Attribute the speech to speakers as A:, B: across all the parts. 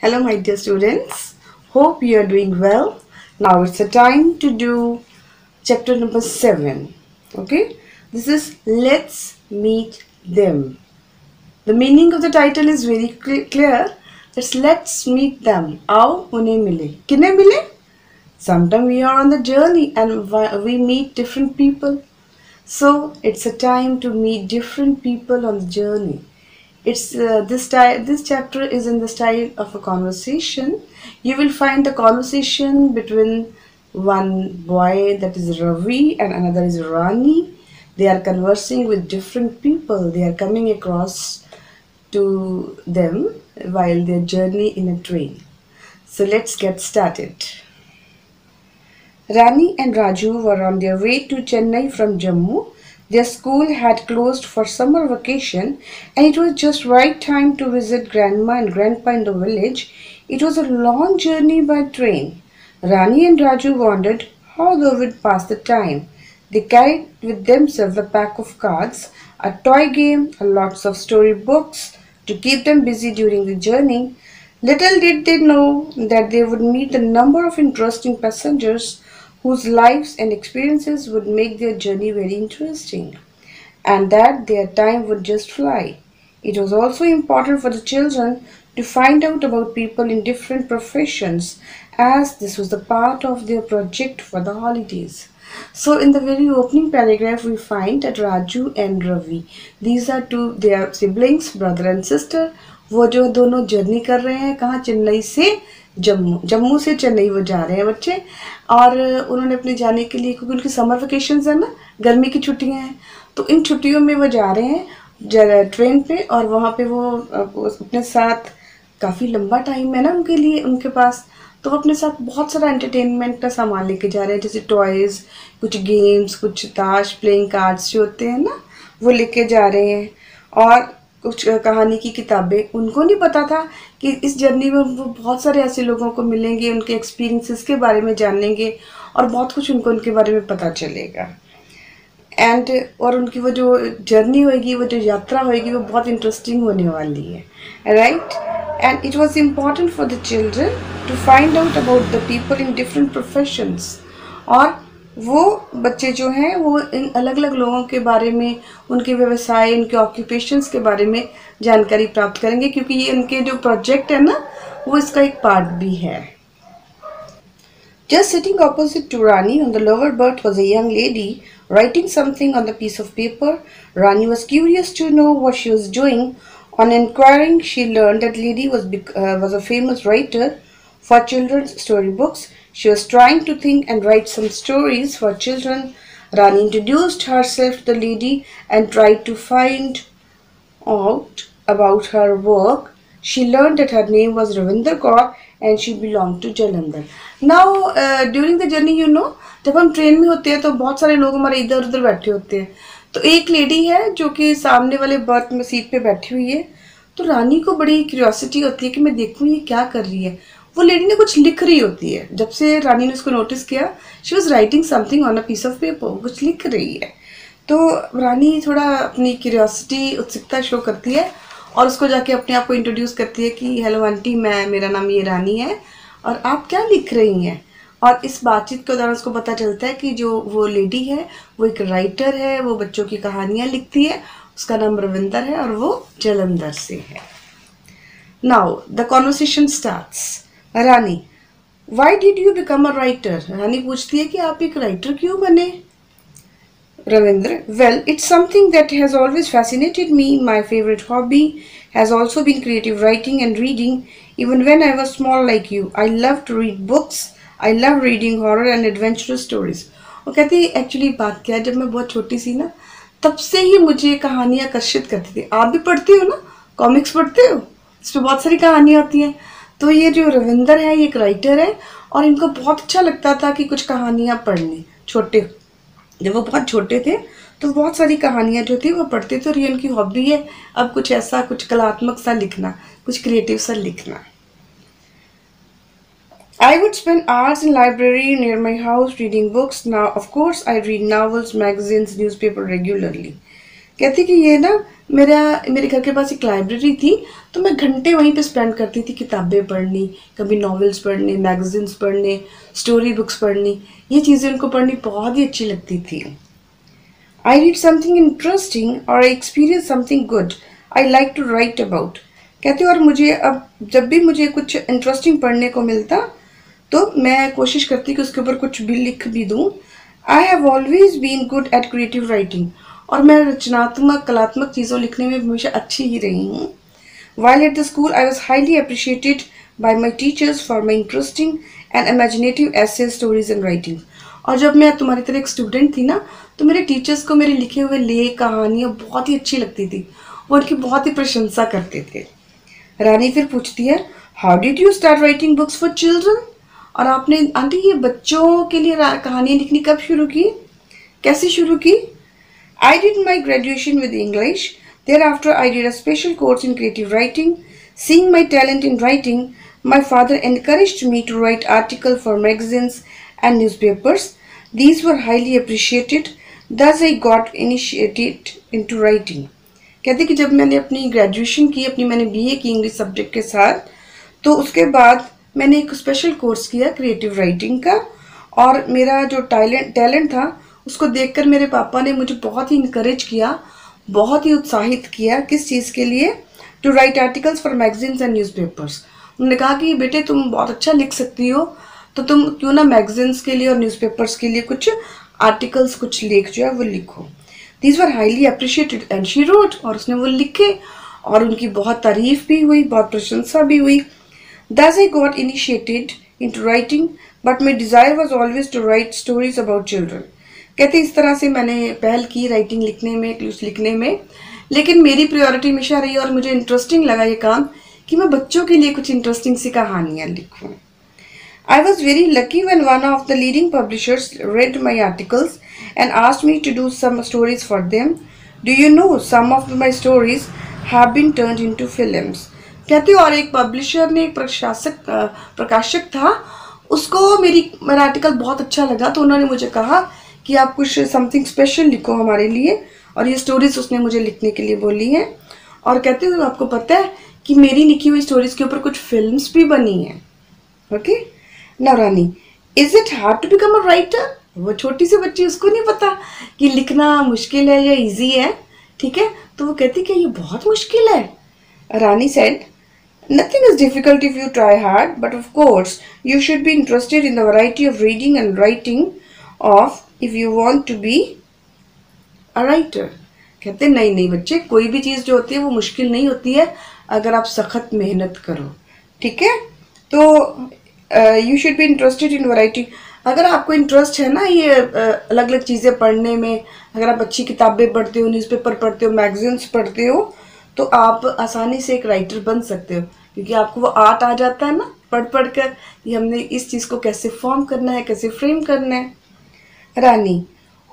A: Hello, my dear students. Hope you are doing well. Now it's the time to do chapter number 7. Okay, this is Let's Meet Them. The meaning of the title is very clear. It's Let's Meet Them. आओ उन्हें मिले. किन्हें मिले? Sometimes we are on the journey and we meet different people. So it's a time to meet different people on the journey. It's this chapter is in the style of a conversation. You will find the conversation between one boy, that is Ravi, and another is Rani. They are conversing with different people. They are coming across to them while they journey in a train. So let's get started. Rani and Raju were on their way to Chennai from Jammu. Their school had closed for summer vacation and it was just right time to visit grandma and grandpa in the village. It was a long journey by train. Rani and Raju wondered how they would pass the time. They carried with themselves a pack of cards, a toy game, and lots of story books to keep them busy during the journey. Little did they know that they would meet a number of interesting passengers whose lives and experiences would make their journey very interesting, and that their time would just fly. It was also important for the children to find out about people in different professions, as this was the part of their project for the holidays. So in the very opening paragraph we find that Raju and Ravi, these are they are siblings, brother and sister. वो जो दोनों journey कर रहे हैं कहाँ, चेन्नई से जम्मू, जम्मू से चेन्नई वो जा रहे हैं बच्चे। और उन्होंने अपने जाने के लिए, क्योंकि उनकी समर वेकेशंस है ना, गर्मी की छुट्टियां हैं, तो इन छुट्टियों में वो जा रहे हैं ट्रेन पे। और वहाँ पे वो अपने साथ काफ़ी लंबा टाइम है ना उनके लिए, उनके पास, तो वो अपने साथ बहुत सारा एंटरटेनमेंट का सामान लेके जा रहे हैं, जैसे टॉयज़, कुछ गेम्स, कुछ ताश, प्लेइंग कार्ड्स जो होते हैं ना, वो लेके जा रहे हैं। और कुछ कहानी की किताबें। उनको नहीं पता था कि इस जर्नी में वो बहुत सारे ऐसे लोगों को मिलेंगे, उनके एक्सपीरियंसेस के बारे में जानेंगे और बहुत कुछ उनके बारे में पता चलेगा। और उनकी वो जो जर्नी होगी, वो जो यात्रा होगी, वो बहुत इंटरेस्टिंग होने वाली है, right. And it was important for the children to find out about the people in different professions. और वो बच्चे जो हैं वो इन अलग अलग लोगों के बारे में, उनके व्यवसाय, उनके ऑक्यूपेशंस के बारे में जानकारी प्राप्त करेंगे, क्योंकि ये उनके जो प्रोजेक्ट है ना, वो इसका एक पार्ट भी है। Just sitting opposite to Rani on the lower berth was a young lady writing something on the piece of paper. Rani was curious to know what she was doing. On inquiring, she learned that lady was a famous writer for children's storybooks. She was trying to think and write some stories for children. Rani introduced herself to the lady and tried to find out about her work. She learned that her name was Ravinder Kaur and she belonged to Jalandhar. Now, during the journey, जब हम train में होते हैं तो बहुत सारे लोग हमारे इधर उधर बैठे होते हैं। तो एक लेडी है जो कि सामने वाले बर्थ में सीट पे बैठी हुई है। तो रानी को बड़ी क्यूरियोसिटी होती है कि मैं देखूँ ये क्या कर रही है। वो लेडी ने कुछ लिख रही होती है। जब से रानी ने उसको नोटिस किया, she was writing something on a piece of paper, कुछ लिख रही है। तो रानी थोड़ा अपनी क्यूरियोसिटी, उत्सुकता शो करती है और उसको जाके अपने आप को इंट्रोड्यूस करती है कि हेलो आंटी, मेरा नाम ये रानी है और आप क्या लिख रही हैं। और इस बातचीत के दौरान उसको पता चलता है कि जो वो लेडी है वो एक राइटर है, वो बच्चों की कहानियाँ लिखती है, उसका नाम रविंदर है और वो जलंधर से है। Now the conversation starts. Rani, why did you become a writer? Rani पूछती है कि आप एक राइटर क्यों बने? Ravindra, well, it's something that has always fascinated me. My favorite hobby has also been creative writing and reading, even when I was small like you. I love to read books. I love reading horror and adventurous stories. वो कहती है actually बात क्या है, जब मैं बहुत छोटी सी ना, तब से ही मुझे कहानियाँ आकर्षित करती थी। आप भी पढ़ते हो ना, कॉमिक्स पढ़ते हो, इसमें बहुत सारी कहानियाँ होती हैं। तो ये जो रविंदर है, ये एक राइटर है और इनको बहुत अच्छा लगता था कि कुछ कहानियाँ पढ़नी। जब वो बहुत छोटे थे तो बहुत सारी कहानियाँ जो थी वो पढ़ते थे और ये उनकी हॉबी है अब कुछ ऐसा, कुछ कलात्मक सा लिखना, कुछ क्रिएटिव सा लिखना। I would spend hours in library near my house reading books. Now, of course, I read novels, magazines, newspaper regularly. कहती कि ये ना मेरे घर के पास एक लाइब्रेरी थी, तो मैं घंटे वहीं पे स्पेंड करती थी, किताबें पढ़नी, कभी नॉवेल्स पढ़ने, मैगजीन्स पढ़ने, स्टोरी बुक्स पढ़नी, ये चीज़ें उनको पढ़नी बहुत ही अच्छी लगती थी। आई रीड समथिंग इंटरेस्टिंग और I experience something good I like to write about. कहती और मुझे अब जब भी मुझे कुछ इंटरेस्टिंग पढ़ने को मिलता तो मैं कोशिश करती कि उसके ऊपर कुछ भी लिख भी दूँ। I have always been good at creative writing, और मैं रचनात्मक कलात्मक चीज़ों लिखने में हमेशा अच्छी ही रही हूँ। While at the school, I was highly appreciated by my teachers for my interesting and imaginative essays, stories and writing. और जब मैं तुम्हारी तरह एक स्टूडेंट थी ना, तो मेरे टीचर्स को मेरे लिखे हुए लेख कहानियाँ बहुत ही अच्छी लगती थी, वो उनकी बहुत ही प्रशंसा करते थे। रानी फिर पूछती है, how did you start writing books for children? और आपने आंटी ये बच्चों के लिए कहानियाँ लिखनी कब शुरू की, कैसे शुरू की? I did my graduation with English. Thereafter, I did a special course in creative writing. Seeing my talent in writing, my father encouraged me to write articles for magazines and newspapers. These were highly appreciated. Thus, I got initiated into writing. कहते कि जब मैंने अपनी graduation की, मैंने BA की English subject के साथ, तो उसके बाद मैंने एक स्पेशल कोर्स किया क्रिएटिव राइटिंग का, और मेरा जो टैलेंट था उसको देखकर मेरे पापा ने मुझे बहुत ही इनकरेज किया, बहुत ही उत्साहित किया। किस चीज़ के लिए? To write articles for magazines and newspapers. उन्होंने कहा कि बेटे तुम बहुत अच्छा लिख सकती हो, तो तुम क्यों ना मैगजीन्स के लिए और न्यूज़पेपर्स के लिए कुछ आर्टिकल्स, कुछ लेख जो है वो लिखो। These were highly appreciated and she wrote, और उसने वो लिखे और उनकी बहुत तारीफ भी हुई, बहुत प्रशंसा भी हुई। Thus I got initiated into writing, but my desire was always to write stories about children. कहते इस तरह से मैंने पहल की राइटिंग लिखने में, लेकिन मेरी प्रायोरिटी हमेशा रही और मुझे इंटरेस्टिंग लगा ये काम कि मैं बच्चों के लिए कुछ इंटरेस्टिंग सी कहानियाँ लिखूँ। I was very lucky when one of the leading publishers read my articles and asked me to do some stories for them. Do you know some of my stories have been turned into films? कहते और एक publisher ने, एक प्रकाशक था, उसको मेरा article बहुत अच्छा लगा, तो उन्होंने मुझे कहा कि आप कुछ समथिंग स्पेशल लिखो हमारे लिए, और ये स्टोरीज उसने मुझे लिखने के लिए बोली हैं। और कहते हो आपको पता है कि मेरी लिखी हुई स्टोरीज के ऊपर कुछ फिल्म्स भी बनी हैं। Okay, now Rani, is it hard to become a writer? वो छोटी सी बच्ची, उसको नहीं पता कि लिखना मुश्किल है या इजी है, ठीक है, तो वो कहती कि ये बहुत मुश्किल है। रानी said, nothing is difficult if you try hard, but of course you should be interested in the variety of reading and writing of if you want to be a writer. कहते नहीं बच्चे, कोई भी चीज़ जो होती है वो मुश्किल नहीं होती है अगर आप सख्त मेहनत करो, ठीक है। तो you should be interested in variety. अगर आपको इंटरेस्ट है ना ये अलग अलग चीज़ें पढ़ने में, अगर आप अच्छी किताबें पढ़ते हो, न्यूज़पेपर पढ़ते हो, मैगजीन्स पढ़ते हो, तो आप आसानी से एक राइटर बन सकते हो, क्योंकि आपको वो आर्ट आ जाता है ना पढ़ कर, ये हमने इस चीज़ को कैसे फॉर्म करना है, कैसे फ्रेम करना है। Rani,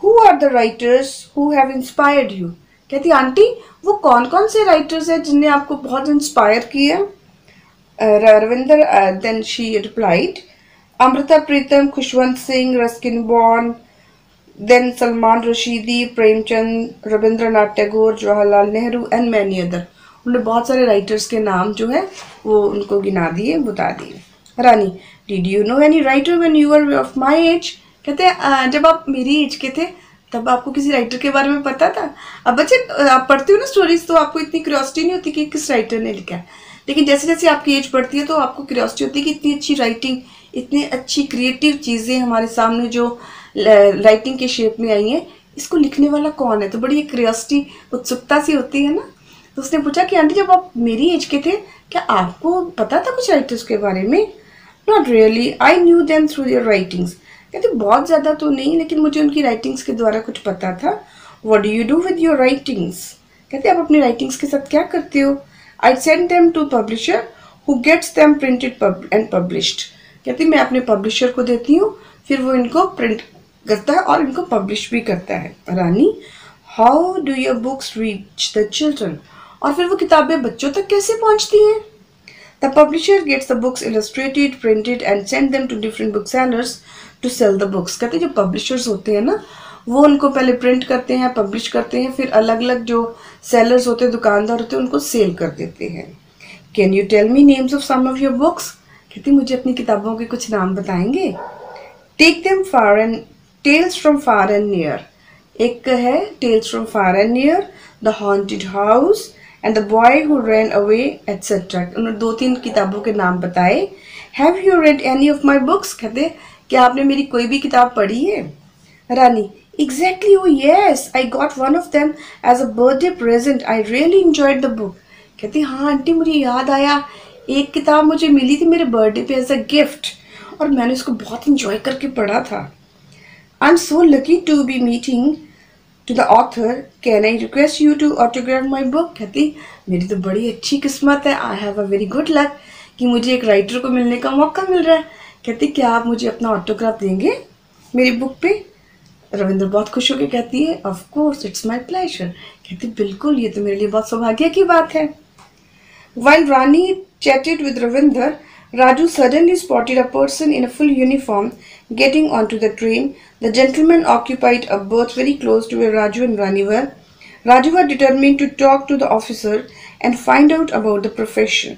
A: who are the writers who have inspired you? कहती आंटी वो कौन कौन से राइटर्स हैं जिनने आपको बहुत इंस्पायर किया? Ravinder, then she replied, Amrita Pritam, Khushwant Singh, Ruskin Bond, then Salman Rushdie, Premchand, Rabindranath Tagore, Jawaharlal Nehru and many other. उन्होंने बहुत सारे राइटर्स के नाम जो है वो उनको गिना दिए, बता दिए। Rani, did you know any writer when you were of my age? कहते हैं जब आप मेरी एज के थे तब आपको किसी राइटर के बारे में पता था? अब बच्चे आप पढ़ते हो ना स्टोरीज, तो आपको इतनी क्यूरियोसिटी नहीं होती कि किस राइटर ने लिखा है, लेकिन जैसे जैसे आपकी एज बढ़ती है तो आपको क्यूरियोसिटी होती है कि इतनी अच्छी राइटिंग, इतनी अच्छी क्रिएटिव चीज़ें हमारे सामने जो राइटिंग के शेप में आई हैं, इसको लिखने वाला कौन है, तो बड़ी क्यूरियोसिटी, उत्सुकता सी होती है ना। तो उसने पूछा कि आंटी जब आप मेरी एज के थे क्या आपको पता था कुछ राइटर्स के बारे में? Not really, I knew them through their writings. कहते बहुत ज़्यादा तो नहीं, लेकिन मुझे उनकी राइटिंग्स के द्वारा कुछ पता था। What do you do with your writings? कहते आप अपनी राइटिंग्स के साथ क्या करते हो? I send them to publisher who gets them printed and published. कहती मैं अपने पब्लिशर को देती हूँ, फिर वो इनको प्रिंट करता है और इनको पब्लिश भी करता है। Rani, how do your books reach the children? और फिर वो किताबें बच्चों तक कैसे पहुँचती हैं? The publisher gets the books illustrated, printed and send them to different book sellers to sell the books. कहते जो पब्लिशर्स होते हैं ना, वो उनको पहले प्रिंट करते हैं, पब्लिश करते हैं, फिर अलग अलग जो सेलर्स होते हैं, दुकानदार होते हैं, उनको सेल कर देते हैं। Can you tell me names of some of your books? कहती मुझे अपनी किताबों के कुछ नाम बताएंगे? Take them far and tales from far and near, एक है tales from far and near, the haunted house and the boy who ran away etcetera. उन्होंने 2-3 किताबों के नाम बताए। Have you read any of my books? कहते क्या आपने मेरी कोई भी किताब पढ़ी है? रानी exactly, oh yes, I got one of them as a birthday present. I really enjoyed the book. कहती हाँ आंटी मुझे याद आया, एक किताब मुझे मिली थी मेरे बर्थडे पे एज अ गिफ्ट और मैंने उसको बहुत इंजॉय करके पढ़ा था। I am so lucky to be meeting to the author, can I request you to autograph my book? कहती मेरी तो बड़ी अच्छी किस्मत है, I have a very good luck कि मुझे एक राइटर को मिलने का मौका मिल रहा है। कहती क्या आप मुझे अपना ऑटोग्राफ देंगे मेरी बुक पे? रविंद्र बहुत खुश होकर कहती है of course, it's my pleasure. कहती बिल्कुल, ये तो मेरे लिए बहुत सौभाग्य की बात है। While Rani chatted with Ravinder, Raju suddenly spotted a person in a full uniform getting onto the train. The gentleman occupied a berth very close to where Raju and Rani were. Raju was determined to talk to the officer and find out about the profession.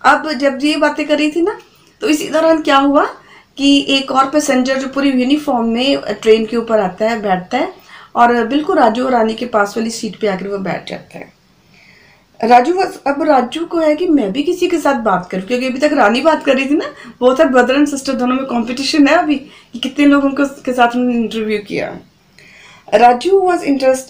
A: अब जब ये बातें कर रही थी ना, तो इसी दौरान क्या हुआ कि एक और पैसेंजर जो पूरी यूनिफॉर्म में ट्रेन के ऊपर आता है, बैठता है और बिल्कुल राजू और रानी के पास वाली सीट पे आकर वो बैठ जाता है। अब राजू को है कि मैं भी किसी के साथ बात करूं, क्योंकि अभी तक रानी बात कर रही थी ना, बहुत सारे ब्रदर एंड सिस्टर दोनों में कंपटीशन है अभी कि कितने लोगों के साथ उन्होंने इंटरव्यू किया। Raju was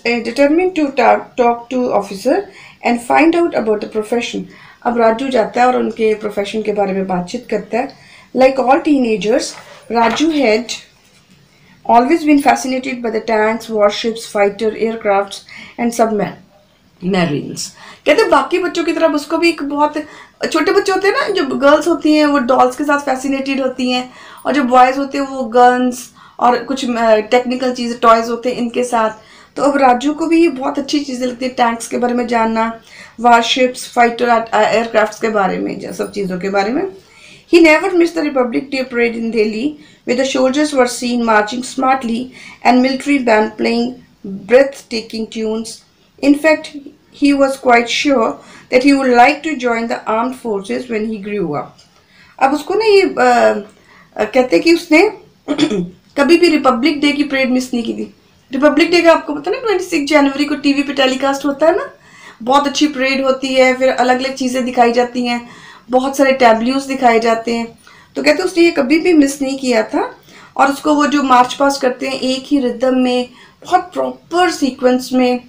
A: determined to talk to officer and find out about the profession. अब राजू जाता है और उनके प्रोफेशन के बारे में बातचीत करता है। Like all teenagers, Raju had always been fascinated by the tanks, warships, fighter aircrafts and submarines. कहते बाकी बच्चों की तरफ उसको भी एक बहुत, छोटे बच्चे होते हैं ना, जो गर्ल्स होती हैं वो डॉल्स के साथ फैसिनेटेड होती हैं और जो बॉयज़ होते हैं वो गन्स और कुछ टेक्निकल चीज़ें, टॉयज़ होते हैं इनके साथ। तो अब राजू को भी ये बहुत अच्छी चीज़ें लगती है, टैंक्स के बारे में जानना, वारशिप्स, फाइटर एयरक्राफ्ट्स के बारे में, सब चीज़ों के बारे में। He never missed the Republic Day parade in Delhi, where the soldiers were seen marching smartly and military band playing breathtaking tunes. In fact, he was quite sure that he would like to join the armed forces when he grew up. अब उसको ना ये कहते कि उसने कभी भी Republic day की परेड मिस नहीं की थी। रिपब्लिक डे का आपको पता ना 26 जनवरी को टीवी पे टेलीकास्ट होता है ना, बहुत अच्छी परेड होती है, फिर अलग अलग चीज़ें दिखाई जाती हैं, बहुत सारे टैब्ल्यूज दिखाए जाते हैं। तो कहते उसने ये कभी भी मिस नहीं किया था और उसको वो जो मार्च पास करते हैं एक ही रिदम में, बहुत प्रॉपर सीक्वेंस में,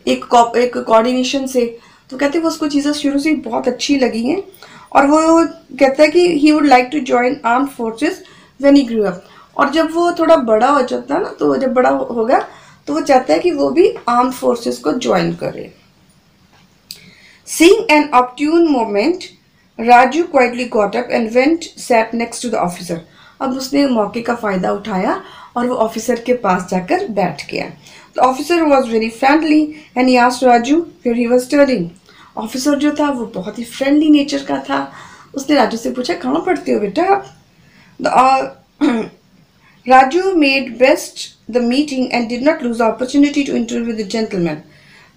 A: एक कोऑर्डिनेशन से, तो कहते वो उसको चीज़ें शुरू से बहुत अच्छी लगी हैं और वो कहता है कि he would like to join arm forces when he grew up. और जब वो थोड़ा बड़ा हो जाता है ना, तो जब बड़ा होगा तो वो चाहता है कि वो भी आर्म फोर्सेस को ज्वाइन करे। Seeing an opportune moment, Raju quietly got up and went sat next to the officer. अब उसने मौके का फ़ायदा उठाया और वो ऑफिसर के पास जाकर बैठ गया। The officer was very friendly and he asked Raju where he was studying. Officer जो था वो बहुत ही फ्रेंडली नेचर का था। उसने राजू से पूछा कहाँ पढ़ते हो बेटा आप? Raju made best the meeting and did not lose the opportunity to interview the gentleman.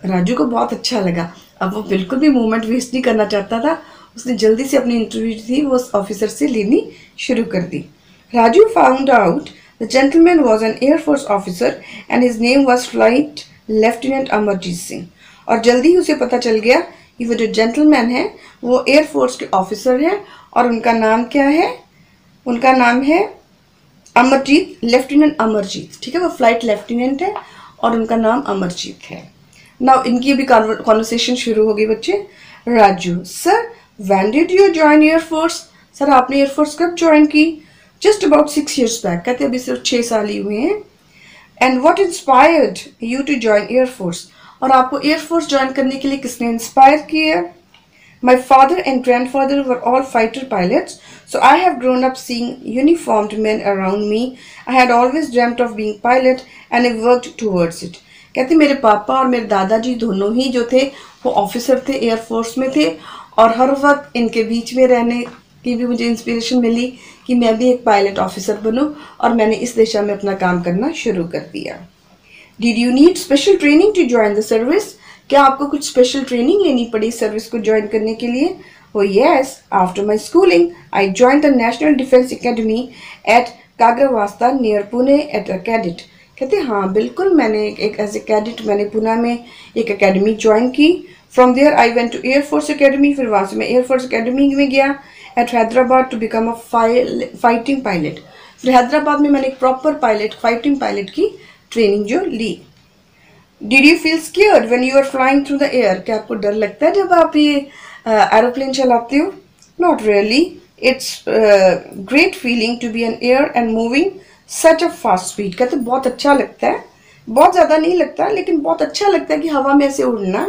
A: Raju को बहुत अच्छा लगा, अब वो बिल्कुल भी मोमेंट वेस्ट नहीं करना चाहता था। उसने जल्दी से अपनी इंटरव्यू थी वो उस ऑफिसर से लेनी शुरू कर दी। Raju found out the gentleman was an air force officer and his name was flight lieutenant Amarjit Singh. और जल्दी ही उसे पता चल गया कि वो जो जेंटलमैन है वो एयरफोर्स के ऑफिसर हैं और उनका नाम क्या है? उनका नाम है अमरजीत, लेफ्टिनेंट अमरजीत। ठीक है, वो फ्लाइट लेफ्टिनेंट है और उनका नाम अमरजीत है। नाउ इनकी भी कॉन्वर्सेशन शुरू हो गई बच्चे। Raju sir, when did you join air force? Sir आपने एयरफोर्स कब ज्वाइन की? Just about 6 years back. कहते अभी सिर्फ 6 साल ही हुए हैं। And what inspired you to join air force? और आपको एयरफोर्स ज्वाइन करने के लिए किसने इंस्पायर किया? My father and grandfather were all fighter pilots, so I have grown up seeing uniformed men around me. I had always dreamt of being pilot and I worked towards it. कहते मेरे पापा और मेरे दादाजी दोनों ही जो थे वो ऑफिसर थे, एयरफोर्स में थे और हर वक्त इनके बीच में रहने की भी मुझे इंस्पिरेशन मिली कि मैं भी एक पायलट ऑफिसर बनूं और मैंने इस दिशा में अपना काम करना शुरू कर दिया। Did you need special training to join the service? क्या आपको कुछ स्पेशल ट्रेनिंग लेनी पड़ी सर्विस को ज्वाइन करने के लिए? Oh yes, after my schooling, I joined the National Defense Academy at काग्रावास्ता near Pune at a cadet. कहते हाँ बिल्कुल, मैंने एक एज ए कैडेट मैंने पुणे में एक एकेडमी ज्वाइन की। From there I went to air force academy, फिर वहाँ से मैं एयरफोर्स एकेडमी में गया at Hyderabad to become a fighting pilot. फिर हैदराबाद में मैंने एक प्रॉपर पायलट फाइटिंग पायलट की ट्रेनिंग जो ली। Did you feel scared when you are flying through the air? क्या आपको डर लगता है जब आप ये एरोप्लेन चलाते हो? Not really, it's great feeling to be in air and moving such a fast speed। कहते बहुत अच्छा लगता है, बहुत ज़्यादा नहीं लगता लेकिन बहुत अच्छा लगता है कि हवा में ऐसे उड़ना।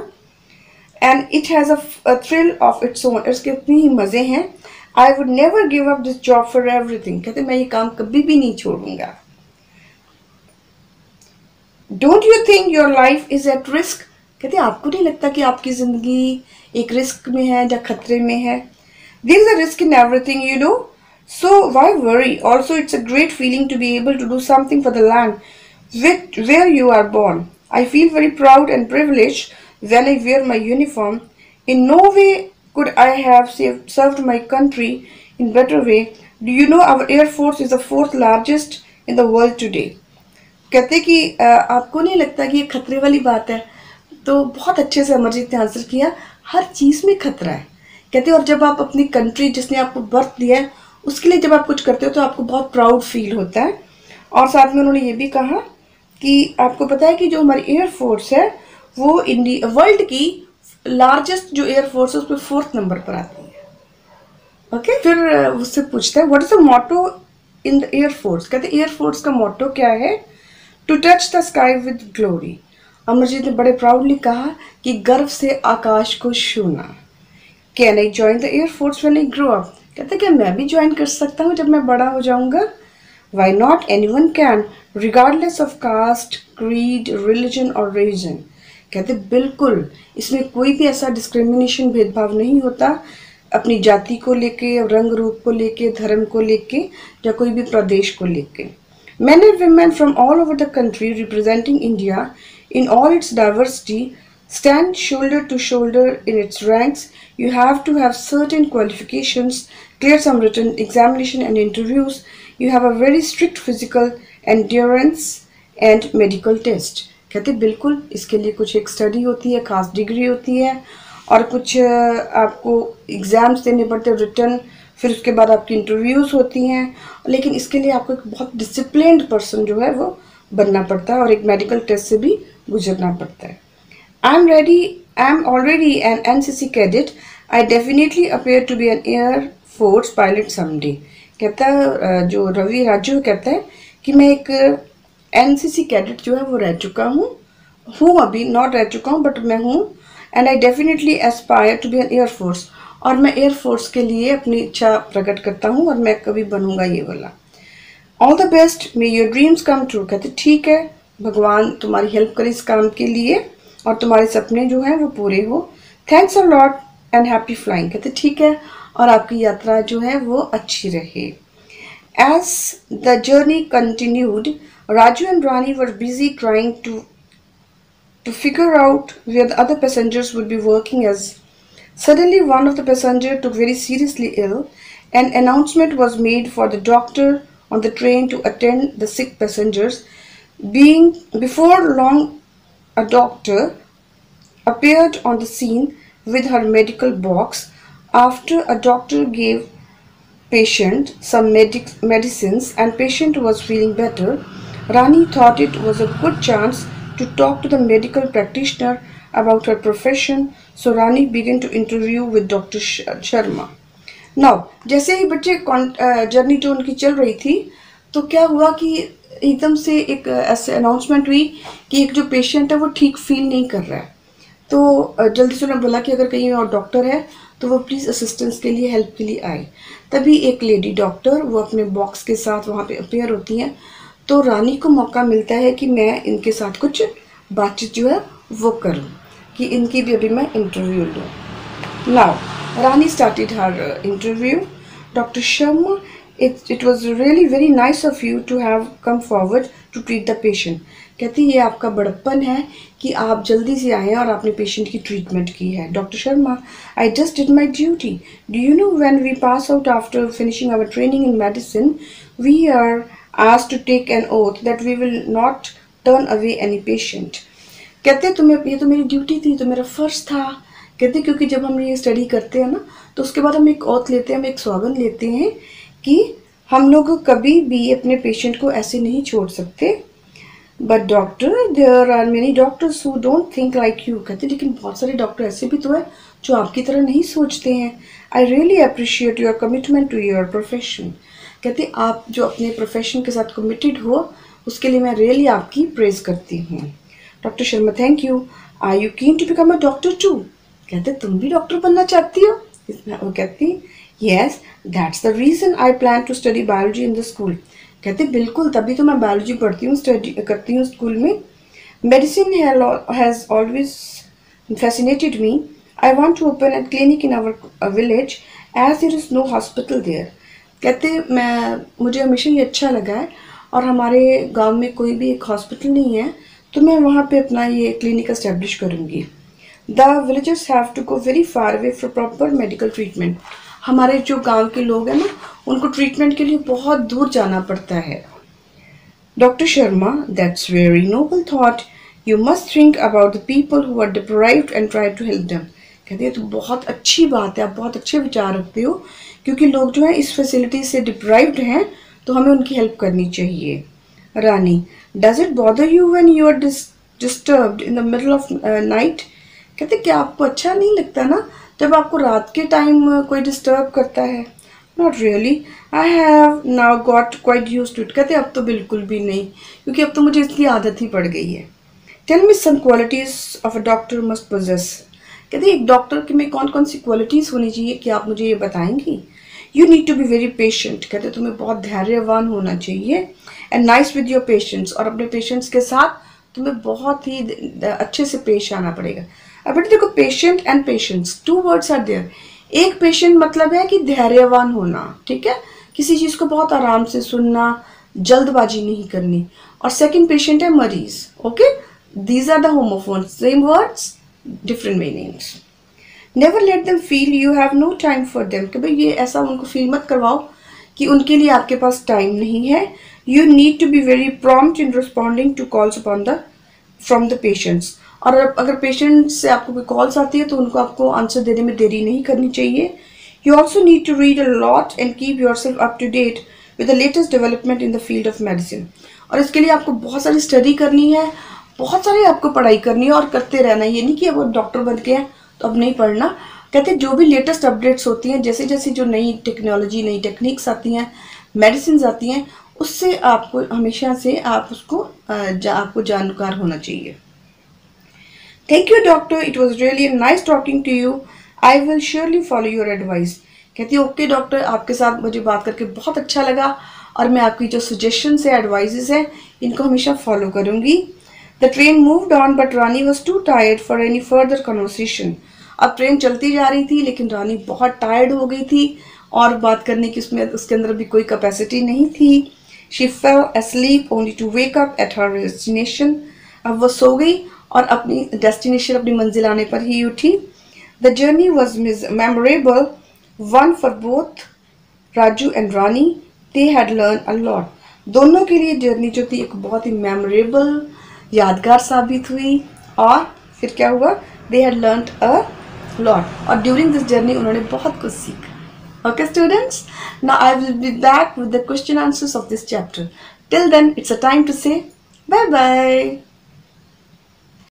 A: and it has a thrill of its own। इसके इतने ही मज़े हैं। I would never give up this job for everything। कहते मैं ये काम कभी भी नहीं छोड़ूंगा। Don't you think your life is at risk? कहते आपको नहीं लगता कि आपकी ज़िंदगी एक रिस्क में है या खतरे में है? There is a risk in everything, you know. So why worry? Also, it's a great feeling to be able to do something for the land where you are born. I feel very proud and privileged when I wear my uniform. In no way could I have served my country in better way. Do you know our Air Force is the 4th largest in the world today? कहते कि आपको नहीं लगता कि ये खतरे वाली बात है? तो बहुत अच्छे से अमरजीत ने आंसर किया, हर चीज़ में खतरा है। कहते और जब आप अपनी कंट्री जिसने आपको बर्थ दिया है उसके लिए जब आप कुछ करते हो तो आपको बहुत प्राउड फील होता है। और साथ में उन्होंने ये भी कहा कि आपको पता है कि जो हमारी एयरफोर्स है वो इंडिया वर्ल्ड की लार्जेस्ट जो एयरफोर्स है उस पर 4th नंबर पर आती है। ओके, फिर उससे पूछता है what is the motto in the air force? कहते एयरफोर्स का मोटो क्या है? To touch the sky with glory. Amarjeet ने बड़े प्राउडली कहा कि गर्व से आकाश को छूना। Can I join the Air Force when I grow up? कहते क्या मैं भी ज्वाइन कर सकता हूँ जब मैं बड़ा हो जाऊँगा? Why not? Anyone can, regardless of caste, creed, religion or religion। कहते बिल्कुल, इसमें कोई भी ऐसा डिस्क्रिमिनेशन भेदभाव नहीं होता अपनी जाति को लेके, रंग रूप को लेके, धर्म को लेके या कोई भी प्रदेश को लेके। Men and women from all over the country representing India in all its diversity stand shoulder to shoulder in its ranks. You have to have certain qualifications, clear some written examination and interviews. You have a very strict physical endurance and medical test। कहते बिल्कुल, इसके लिए कुछ एक study होती है, खास degree होती है और कुछ आपको एग्ज़ाम्स देने पड़ते हैं रिटर्न, फिर उसके बाद आपकी इंटरव्यूज़ होती हैं। लेकिन इसके लिए आपको एक बहुत डिसिप्लिन्ड पर्सन जो है वो बनना पड़ता है और एक मेडिकल टेस्ट से भी गुजरना पड़ता है। I'm already an NCC cadet. I definitely appear to be an Air Force pilot someday। कहता है जो रवि राजू कहता है कि मैं एक NCC कैडेट जो है वो रह चुका हूँ अभी नॉट रह चुका हूँ बट मैं हूँ। And I definitely aspire to be an air force, और मैं एयर फोर्स के लिए अपनी इच्छा प्रकट करता हूँ और मैं कभी बनूंगा ये वाला। All the best, may your dreams come true. कहते ठीक है, भगवान तुम्हारी हेल्प करे इस काम के लिए और तुम्हारे सपने जो हैं वो पूरे हो। Thanks a lot and happy flying. कहते ठीक है और आपकी यात्रा जो है वो अच्छी रहे। As the journey continued, Raju and Rani were busy trying to figure out where the other passengers would be working as. Suddenly one of the passengers took very seriously ill. An announcement was made for the doctor on the train to attend the sick passengers. Before long, a doctor appeared on the scene with her medical box. After a doctor gave patient some medicines and patient was feeling better, Rani thought it was a good chance to talk to the medical practitioner about her profession. So Rani began to interview with Dr. Sharma. Now, जैसे ही बच्चे journey जो उनकी चल रही थी तो क्या हुआ कि एकदम से एक ऐसे अनाउंसमेंट हुई कि एक जो पेशेंट है वो ठीक फील नहीं कर रहा है। तो जल्दी से उन्होंने बोला कि अगर कहीं और डॉक्टर है तो वो प्लीज़ असिस्टेंस के लिए, हेल्प के लिए आए। तभी एक लेडी डॉक्टर वो अपने बॉक्स के साथ वहाँ पे अपेयर होती हैं। तो रानी को मौका मिलता है कि मैं इनके साथ कुछ बातचीत जो है वो करूं, कि इनकी भी अभी मैं इंटरव्यू लूँ। Now Rani started her interview. Dr. Sharma It was really very nice of you to have come forward to treat the patient. कहती ये आपका बड़प्पन है कि आप जल्दी से आए और आपने पेशेंट की ट्रीटमेंट की है. Doctor Sharma, I just did my duty. Do you know when we pass out after finishing our training in medicine, we are asked to take an oath that we will not turn away any patient. कहते तुम्हें ये तो मेरी duty थी, तो मेरा फर्ज था. कहते क्योंकि जब हम ये स्टडी करते हैं ना, तो उसके बाद हम एक ओथ लेते हैं, हम एक सौगंध लेते हैं कि हम लोग कभी भी अपने पेशेंट को ऐसे नहीं छोड़ सकते. But doctor, there are many doctors who don't think like you. कहते लेकिन बहुत सारे डॉक्टर ऐसे भी तो है जो आपकी तरह नहीं सोचते हैं. I really appreciate your commitment to your profession. कहते आप जो अपने प्रोफेशन के साथ कमिटेड हो, उसके लिए मैं रियली आपकी प्रेज करती हूँ. Doctor Sharma, thank you. Are you keen to become a doctor too. कहते तुम भी डॉक्टर बनना चाहती हो. वो कहती yes, that's the reason I plan to study biology in the school. कहते बिल्कुल, तभी तो मैं बायोलॉजी पढ़ती हूँ, स्टडी करती हूँ स्कूल में. Medicine has always fascinated me. I want to open a clinic in our village as there is no hospital there. कहते मुझे हमेशा ये अच्छा लगा है, और हमारे गांव में कोई भी एक हॉस्पिटल नहीं है, तो मैं वहाँ पे अपना ये क्लिनिक एस्टेब्लिश करूँगी. The villagers have to go very far away for proper medical treatment. हमारे जो गांव के लोग हैं ना, उनको ट्रीटमेंट के लिए बहुत दूर जाना पड़ता है. Doctor Sharma, that's very noble thought. You must think about the people who are deprived and try to help them. कहते हैं तो बहुत अच्छी बात है, आप बहुत अच्छे विचार रखते हो, क्योंकि लोग जो है इस फैसिलिटी से डिप्राइव्ड हैं, तो हमें उनकी हेल्प करनी चाहिए. Rani, does it bother you when you are disturbed in the middle of night. कहते क्या आपको अच्छा नहीं लगता ना जब आपको रात के टाइम कोई डिस्टर्ब करता है. Not really, I have now got quite used to it. कहते अब तो बिल्कुल भी नहीं, क्योंकि अब तो मुझे इसकी आदत ही पड़ गई है. Tell me some qualities of a doctor must possess. कहते एक डॉक्टर के में कौन कौन सी क्वालिटीज़ होनी चाहिए, क्या आप मुझे ये बताएंगी. You need to be very patient. कहते तुम्हें बहुत धैर्यवान होना चाहिए. And nice with your patients. और अपने पेशेंट्स के साथ तुम्हें बहुत ही अच्छे से पेश आना पड़ेगा. अब बेटे देखो, patient and patients, two words are there. एक पेशेंट मतलब है कि धैर्यवान होना, ठीक है, किसी चीज़ को बहुत आराम से सुनना, जल्दबाजी नहीं करनी. और सेकंड पेशेंट है मरीज. Okay, these are the homophones, same words different meanings. Never let them feel you have no time for them. कि भाई ये ऐसा उनको फील मत करवाओ कि उनके लिए आपके पास टाइम नहीं है. You need to be very prompt in responding to calls upon the from the patients. और अगर पेशेंट से आपको कोई कॉल्स आती है, तो उनको आपको आंसर देने में देरी नहीं करनी चाहिए. You also need to read a lot and keep yourself up to date with the latest development in the field of medicine. और इसके लिए आपको बहुत सारी स्टडी करनी है, बहुत सारी आपको पढ़ाई करनी है, और करते रहना. ये नहीं कि अब डॉक्टर बन के हैं तो अब नहीं पढ़ना. कहते जो भी लेटेस्ट अपडेट्स होती हैं, जैसे जैसे जो नई टेक्नोलॉजी, नई टेक्निक्स आती हैं, मेडिसिन आती हैं, उससे आपको हमेशा से आप उसको आपको जानकार होना चाहिए. Thank you, doctor. It was really nice talking to you. I will surely follow your advice. कहती है ओके डॉक्टर, आपके साथ मुझे बात करके बहुत अच्छा लगा, और मैं आपकी जो सजेशंस है, एडवाइजेस हैं, इनको हमेशा फॉलो करूँगी. The train moved on, but Rani was too tired for any further conversation. अब ट्रेन चलती जा रही थी, लेकिन रानी बहुत टायर्ड हो गई थी, और बात करने की उसके अंदर भी कोई कैपेसिटी नहीं थी. She fell asleep only to wake up at her destination. अब वो सो गई और अपनी डेस्टिनेशन, अपनी मंजिल आने पर ही उठी. The journey was memorable one for both Raju and Rani. They had learn a lot. दोनों के लिए जर्नी जो थी एक बहुत ही मेमोरेबल, यादगार साबित हुई. और फिर क्या हुआ, they had learn a lot. और ड्यूरिंग दिस जर्नी उन्होंने बहुत कुछ सीखा. Okay students, now I will be back with the question answers of this chapter. Till then, it's a time to say bye bye.